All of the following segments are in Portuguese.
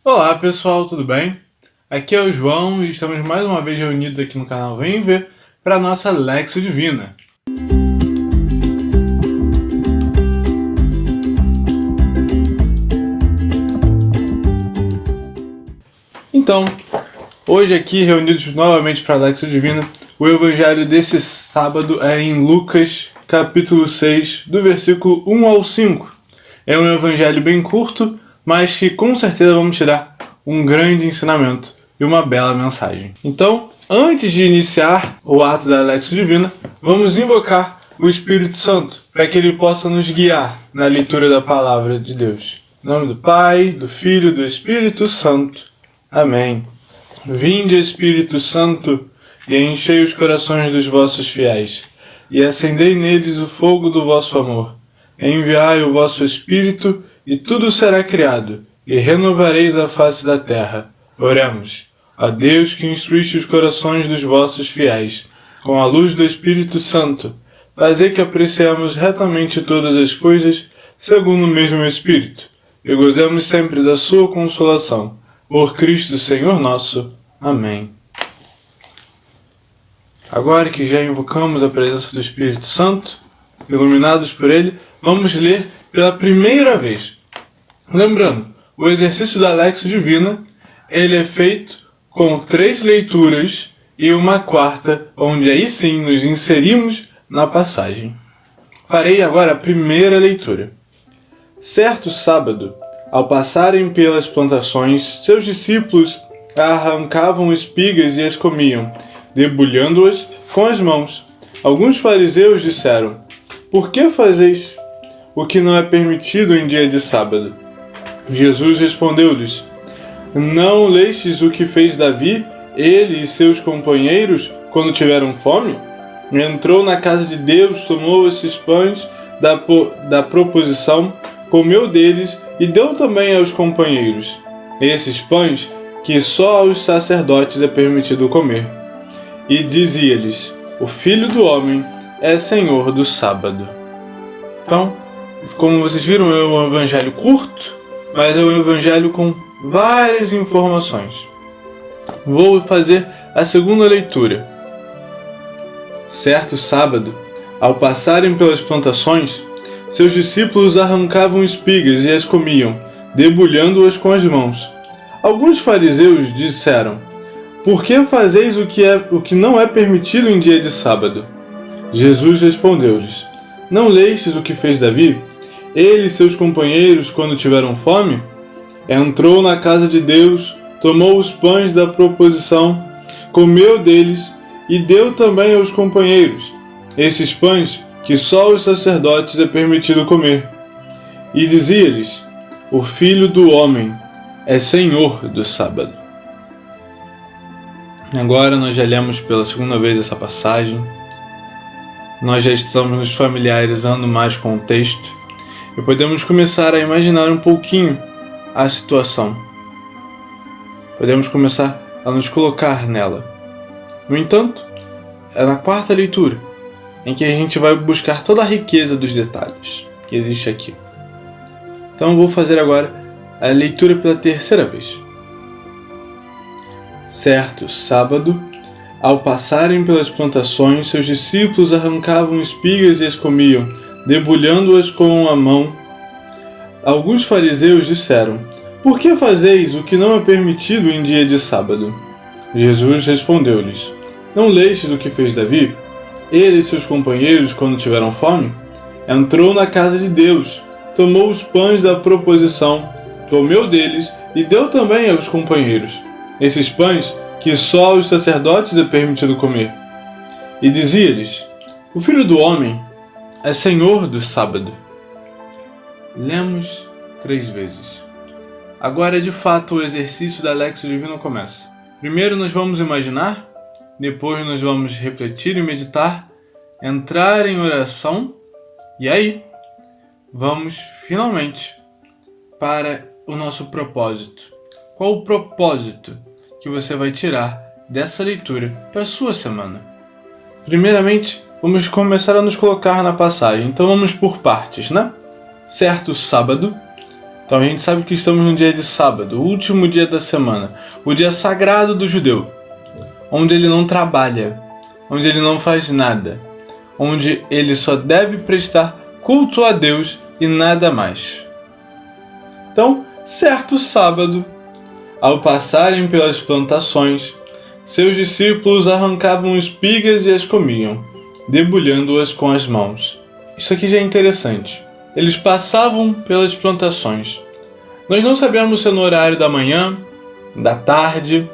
Olá pessoal, tudo bem? Aqui é o João e estamos mais uma vez reunidos aqui no canal Vem Ver para a nossa Lexio Divina. Então, hoje aqui reunidos novamente para a Lexio Divina, o evangelho desse sábado é em Lucas capítulo 6, do versículo 1 ao 5. É um evangelho bem curto, mas que com certeza vamos tirar um grande ensinamento e uma bela mensagem. Então, antes de iniciar o ato da Lexio Divina, vamos invocar o Espírito Santo para que ele possa nos guiar na leitura da palavra de Deus. Em nome do Pai, do Filho e do Espírito Santo. Amém. Vinde, Espírito Santo, e enchei os corações dos vossos fiéis, e acendei neles o fogo do vosso amor. Enviai o vosso Espírito, e tudo será criado, e renovareis a face da terra. Oremos. Ó Deus, que instruíste os corações dos vossos fiéis, com a luz do Espírito Santo, fazei que apreciemos retamente todas as coisas, segundo o mesmo Espírito, e gozemos sempre da sua consolação. Por Cristo Senhor nosso. Amém. Agora que já invocamos a presença do Espírito Santo, iluminados por ele, vamos ler pela primeira vez. Lembrando, o exercício da Lexio Divina, ele é feito com 3 leituras e uma quarta, onde aí sim nos inserimos na passagem. Farei agora a primeira leitura. Certo sábado, ao passarem pelas plantações, seus discípulos arrancavam espigas e as comiam, debulhando-as com as mãos. Alguns fariseus disseram: "Por que fazeis o que não é permitido em dia de sábado?" Jesus respondeu-lhes: "Não lestes o que fez Davi, ele e seus companheiros, quando tiveram fome? Entrou na casa de Deus, tomou esses pães da proposição, comeu deles e deu também aos companheiros. Esses pães que só aos sacerdotes é permitido comer. E dizia-lhes: o Filho do Homem é Senhor do sábado." Então, como vocês viram, é um evangelho curto, mas é um evangelho com várias informações. Vou fazer a segunda leitura. Certo sábado, ao passarem pelas plantações, seus discípulos arrancavam espigas e as comiam, debulhando-as com as mãos. Alguns fariseus disseram: "Por que fazeis o que não é permitido em dia de sábado?" Jesus respondeu-lhes: "Não lestes o que fez Davi? Ele e seus companheiros, quando tiveram fome, entrou na casa de Deus, tomou os pães da proposição, comeu deles e deu também aos companheiros, esses pães que só os sacerdotes é permitido comer. E dizia-lhes: o Filho do Homem é Senhor do sábado." Agora nós já lemos pela segunda vez essa passagem. Nós já estamos nos familiarizando mais com o texto e podemos começar a imaginar um pouquinho a situação. Podemos começar a nos colocar nela. No entanto, é na quarta leitura em que a gente vai buscar toda a riqueza dos detalhes que existe aqui. Então eu vou fazer agora a leitura pela terceira vez. Certo sábado, ao passarem pelas plantações, seus discípulos arrancavam espigas e as comiam, debulhando-as com a mão. Alguns fariseus disseram: "Por que fazeis o que não é permitido em dia de sábado?" Jesus respondeu-lhes: "Não lestes o que fez Davi? Ele e seus companheiros, quando tiveram fome, entrou na casa de Deus, tomou os pães da proposição, comeu deles e deu também aos companheiros, esses pães que só aos sacerdotes é permitido comer. E dizia-lhes: o Filho do Homem é Senhor do sábado." Lemos 3 vezes. Agora, de fato, o exercício da Lexio Divina começa. Primeiro nós vamos imaginar, depois nós vamos refletir e meditar, entrar em oração, e aí vamos finalmente para o nosso propósito. Qual o propósito que você vai tirar dessa leitura para a sua semana? Primeiramente, vamos começar a nos colocar na passagem, então vamos por partes, né? Certo sábado, Então a gente sabe que estamos no dia de sábado, o último dia da semana, o dia sagrado do judeu, onde ele não trabalha, onde ele não faz nada, onde ele só deve prestar culto a Deus e nada mais. Então, certo sábado, ao passarem pelas plantações, seus discípulos arrancavam espigas e as comiam, debulhando-as com as mãos. Isso aqui já é interessante. Eles passavam pelas plantações. Nós não sabemos se é no horário da manhã, da tarde,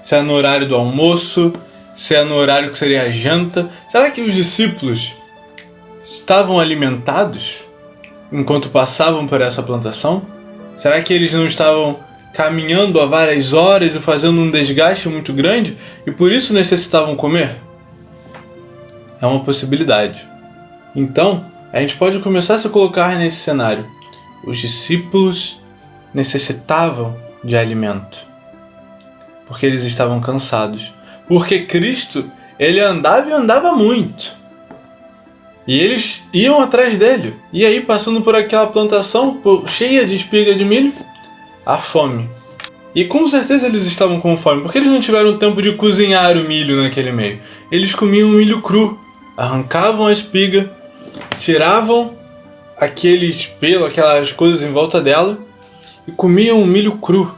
se é no horário do almoço, se é no horário que seria a janta. Será que os discípulos estavam alimentados enquanto passavam por essa plantação? Será que eles não estavam caminhando há várias horas e fazendo um desgaste muito grande e por isso necessitavam comer? É uma possibilidade. Então, a gente pode começar a se colocar nesse cenário. Os discípulos necessitavam de alimento, porque eles estavam cansados. Porque Cristo, ele andava e andava muito. E eles iam atrás dele. E aí, passando por aquela plantação cheia de espiga de milho, a fome. E com certeza eles estavam com fome, porque eles não tiveram tempo de cozinhar o milho naquele meio. Eles comiam o milho cru, arrancavam a espiga, tiravam aquele espelho, aquelas coisas em volta dela, e comiam o milho cru.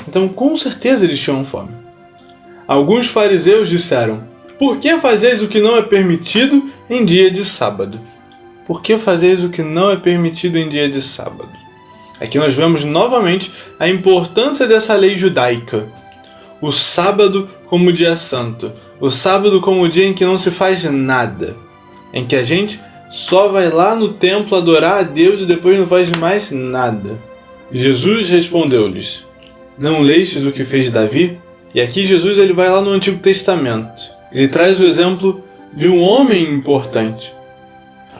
Então, com certeza eles tinham fome. Alguns fariseus disseram: "Por que fazeis o que não é permitido em dia de sábado?" Por que fazeis o que não é permitido em dia de sábado? Aqui nós vemos novamente a importância dessa lei judaica. O sábado como dia santo. O sábado como o dia em que não se faz nada. Em que a gente só vai lá no templo adorar a Deus e depois não faz mais nada. Jesus respondeu-lhes: "Não lestes o que fez Davi?" E aqui Jesus ele vai lá no Antigo Testamento. Ele traz o exemplo de um homem importante.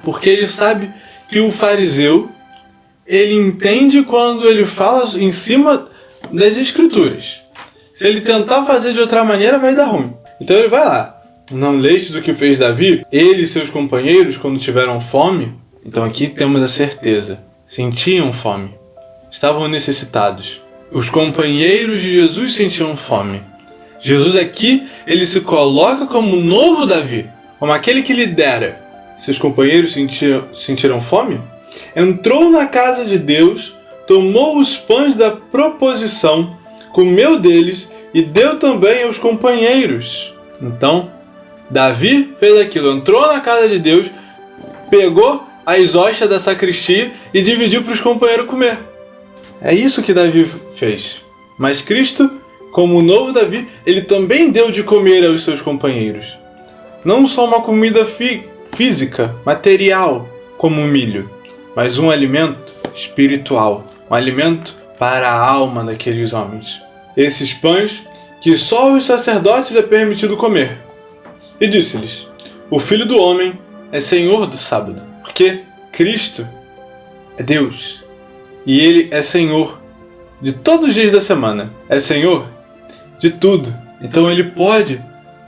Porque ele sabe que o fariseu, ele entende quando ele fala em cima das escrituras. Se ele tentar fazer de outra maneira, vai dar ruim. Então ele vai lá. Não lestes o que fez Davi? Ele e seus companheiros, quando tiveram fome, então aqui temos a certeza, sentiam fome. Estavam necessitados. Os companheiros de Jesus sentiam fome. Jesus aqui, ele se coloca como o novo Davi, como aquele que lidera. Seus companheiros sentiram fome? Entrou na casa de Deus, tomou os pães da proposição, comeu deles e deu também aos companheiros. Então, Davi fez aquilo, entrou na casa de Deus, pegou as hóstias da sacristia e dividiu para os companheiros comer. É isso que Davi fez. Mas Cristo, como o novo Davi, ele também deu de comer aos seus companheiros. Não só uma comida física, material, como o milho, mas um alimento espiritual, um alimento para a alma daqueles homens. Esses pães que só os sacerdotes é permitido comer. E disse-lhes: "O Filho do Homem é Senhor do sábado", porque Cristo é Deus. E Ele é Senhor de todos os dias da semana. É Senhor de tudo. Então Ele pode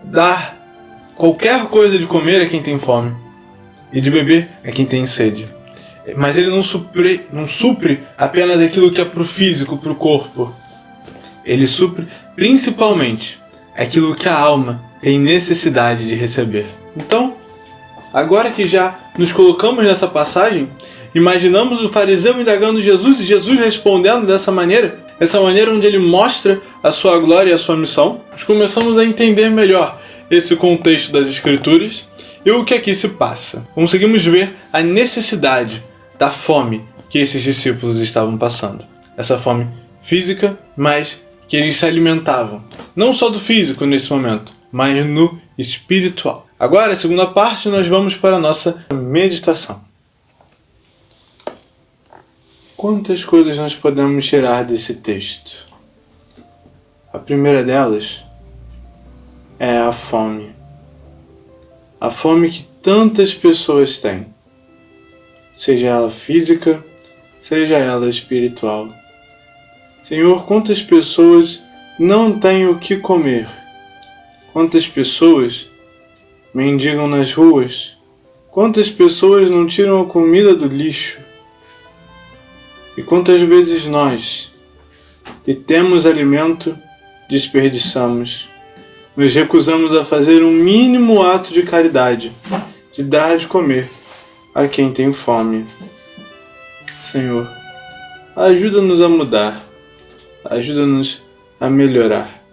dar qualquer coisa de comer a quem tem fome e de beber a quem tem sede. Mas Ele não supre apenas aquilo que é para o físico, para o corpo. Ele supre principalmente aquilo que a alma tem necessidade de receber. Então, agora que já nos colocamos nessa passagem, imaginamos o fariseu indagando Jesus e Jesus respondendo dessa maneira, essa maneira onde ele mostra a sua glória e a sua missão. Nós começamos a entender melhor esse contexto das Escrituras e o que aqui se passa. Conseguimos ver a necessidade da fome que esses discípulos estavam passando. Essa fome física, mas que eles se alimentavam. Não só do físico nesse momento, mas no espiritual. Agora, a segunda parte, nós vamos para a nossa meditação. Quantas coisas nós podemos tirar desse texto? A primeira delas é a fome. A fome que tantas pessoas têm. Seja ela física, seja ela espiritual. Senhor, quantas pessoas não têm o que comer? Quantas pessoas mendigam nas ruas? Quantas pessoas não tiram a comida do lixo? E quantas vezes nós, que temos alimento, desperdiçamos, nos recusamos a fazer um mínimo ato de caridade, de dar de comer a quem tem fome. Senhor, ajuda-nos a mudar, ajuda-nos a melhorar.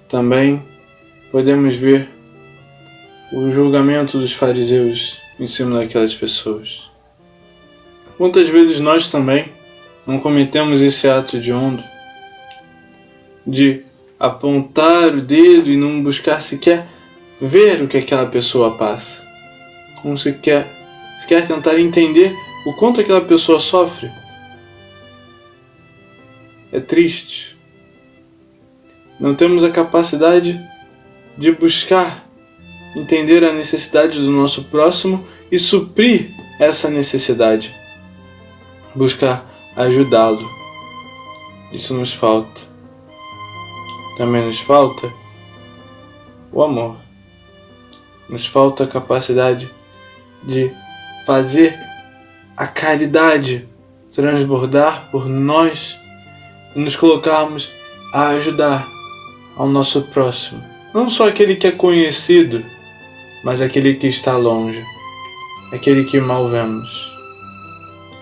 Também podemos ver o julgamento dos fariseus em cima daquelas pessoas. Quantas vezes nós também não cometemos esse ato hediondo de apontar o dedo e não buscar sequer ver o que aquela pessoa passa, como sequer tentar entender o quanto aquela pessoa sofre? É triste. Não temos a capacidade de buscar entender a necessidade do nosso próximo e suprir essa necessidade. Buscar ajudá-lo. Isso nos falta. Também nos falta o amor. Nos falta a capacidade de fazer a caridade transbordar por nós e nos colocarmos a ajudar ao nosso próximo. Não só aquele que é conhecido, mas aquele que está longe. Aquele que mal vemos.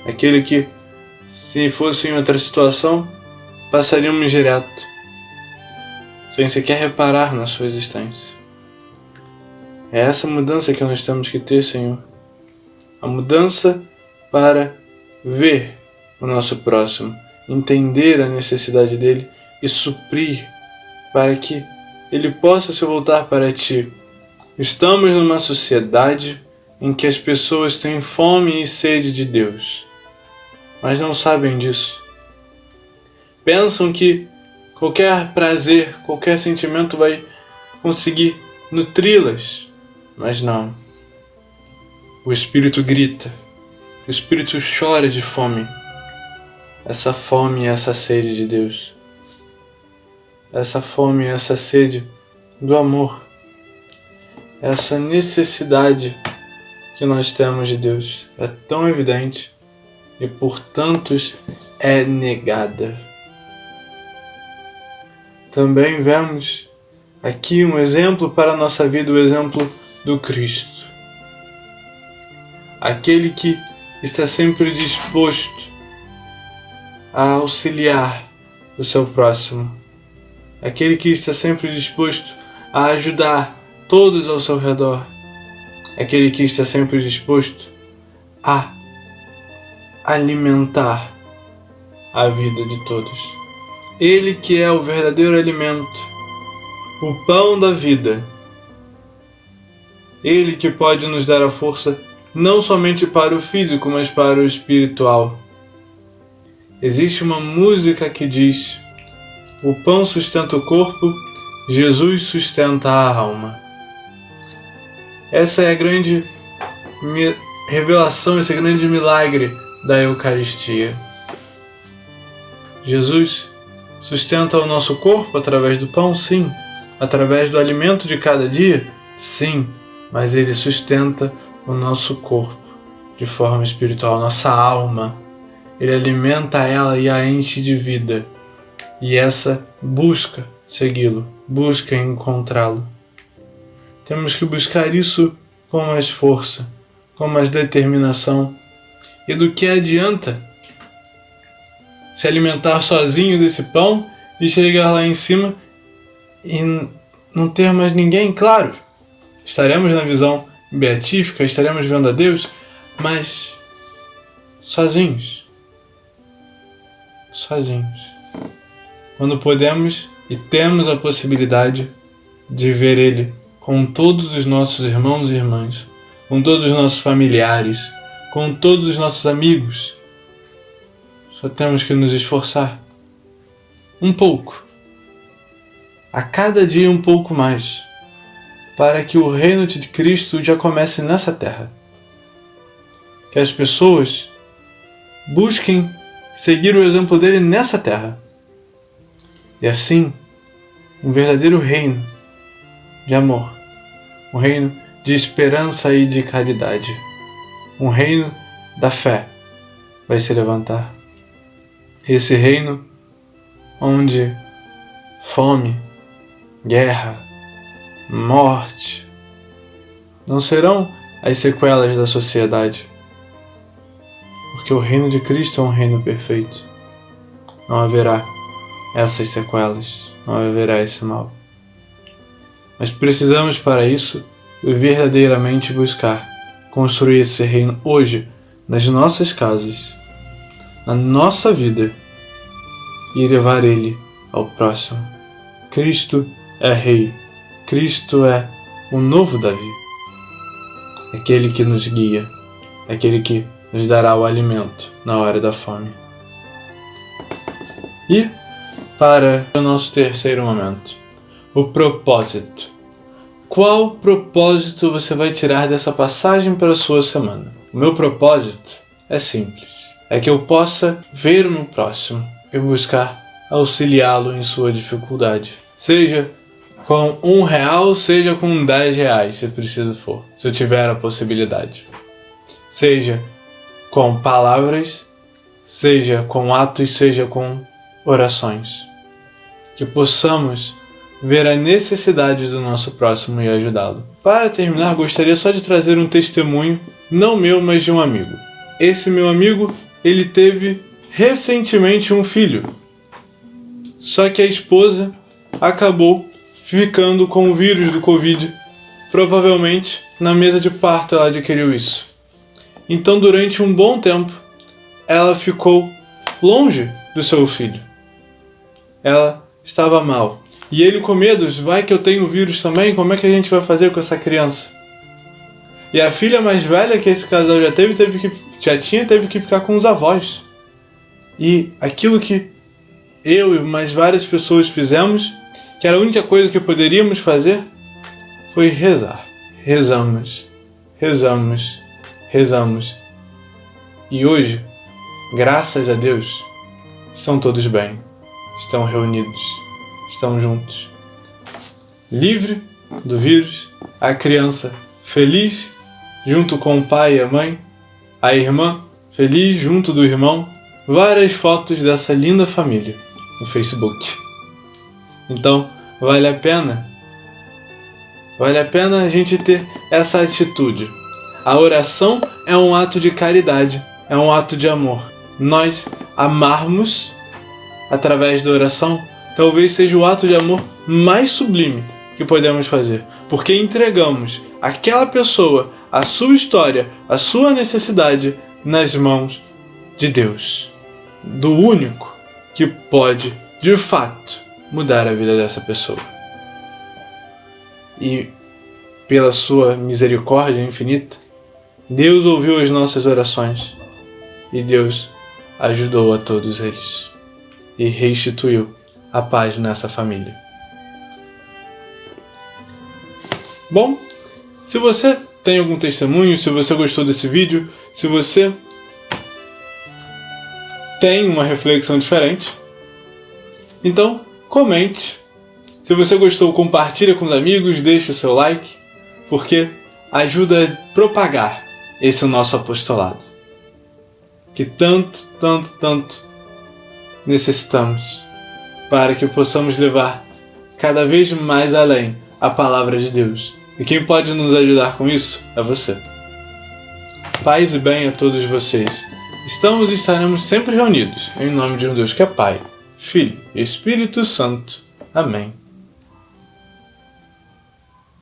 Aquele que, se fosse em outra situação, passaríamos direto, sem sequer reparar na sua existência. É essa mudança que nós temos que ter, Senhor. A mudança para ver o nosso próximo, entender a necessidade dele e suprir para que ele possa se voltar para Ti. Estamos numa sociedade em que as pessoas têm fome e sede de Deus, mas não sabem disso. Pensam que qualquer prazer, qualquer sentimento vai conseguir nutri-las, mas não. O Espírito grita, o Espírito chora de fome. Essa fome e essa sede de Deus. Essa fome e essa sede do amor. Essa necessidade que nós temos de Deus é tão evidente e por tantos é negada. Também vemos aqui um exemplo para a nossa vida, o exemplo do Cristo. Aquele que está sempre disposto a auxiliar o seu próximo. Aquele que está sempre disposto a ajudar todos ao seu redor. Aquele que está sempre disposto a alimentar a vida de todos. Ele que é o verdadeiro alimento, o pão da vida. Ele que pode nos dar a força não somente para o físico, mas para o espiritual. Existe uma música que diz: o pão sustenta o corpo, Jesus sustenta a alma. Essa é a grande revelação, esse grande milagre da Eucaristia. Jesus sustenta o nosso corpo através do pão, sim. Através do alimento de cada dia, sim. Mas Ele sustenta o nosso corpo de forma espiritual, nossa alma. Ele alimenta ela e a enche de vida. E essa busca segui-lo, busca encontrá-lo. Temos que buscar isso com mais força, com mais determinação. E do que adianta se alimentar sozinho desse pão e chegar lá em cima e não ter mais ninguém? Claro, estaremos na visão beatífica, estaremos vendo a Deus, mas sozinhos. Quando podemos e temos a possibilidade de ver Ele com todos os nossos irmãos e irmãs, com todos os nossos familiares, com todos os nossos amigos, só temos que nos esforçar um pouco, a cada dia um pouco mais, para que o reino de Cristo já comece nessa terra. Que as pessoas busquem seguir o exemplo dele nessa terra. E assim, um verdadeiro reino de amor, um reino de esperança e de caridade, um reino da fé, vai se levantar. Esse reino onde fome, guerra, morte não serão as sequelas da sociedade, porque o reino de Cristo é um reino perfeito. Não haverá essas sequelas, não haverá esse mal. Mas precisamos para isso verdadeiramente buscar construir esse reino hoje nas nossas casas, na nossa vida, e levar ele ao próximo. Cristo é Rei. Cristo é o novo Davi. Aquele que nos guia, aquele que nos dará o alimento na hora da fome. E para o nosso terceiro momento, o propósito. Qual propósito você vai tirar dessa passagem para a sua semana? O meu propósito é simples. É que eu possa ver o meu próximo e buscar auxiliá-lo em sua dificuldade. Seja com R$1, seja com R$10, se preciso for, se eu tiver a possibilidade. Seja com palavras, seja com atos, seja com orações. Que possamos ver a necessidade do nosso próximo e ajudá-lo. Para terminar, gostaria só de trazer um testemunho, não meu, mas de um amigo. Esse meu amigo, ele teve recentemente um filho. Só que a esposa acabou ficando com o vírus do Covid. Provavelmente na mesa de parto ela adquiriu isso. Então durante um bom tempo ela ficou longe do seu filho. Ela estava mal. E ele com medo, vai que eu tenho o vírus também, como é que a gente vai fazer com essa criança? E a filha mais velha que esse casal já teve que ficar com os avós. E aquilo que eu e mais várias pessoas fizemos, que era a única coisa que poderíamos fazer, foi rezar. Rezamos. E hoje, graças a Deus, estão todos bem, estão reunidos, estão juntos. Livre do vírus, a criança feliz junto com o pai e a mãe, a irmã feliz junto do irmão, várias fotos dessa linda família no Facebook. Então, vale a pena a gente ter essa atitude. A oração é um ato de caridade, é um ato de amor. Nós amarmos através da oração talvez seja o ato de amor mais sublime que podemos fazer, porque entregamos aquela pessoa, a sua história, a sua necessidade nas mãos de Deus, do único que pode, de fato, mudar a vida dessa pessoa. E pela sua misericórdia infinita, Deus ouviu as nossas orações e Deus ajudou a todos eles e restituiu a paz nessa família. Bom, se você tem algum testemunho, se você gostou desse vídeo, se você tem uma reflexão diferente, então comente. Se você gostou, compartilha com os amigos, deixe o seu like, porque ajuda a propagar esse nosso apostolado, que tanto necessitamos, para que possamos levar cada vez mais além a palavra de Deus. E quem pode nos ajudar com isso é você. Paz e bem a todos vocês. Estamos e estaremos sempre reunidos, em nome de um Deus que é Pai, Filho e Espírito Santo. Amém.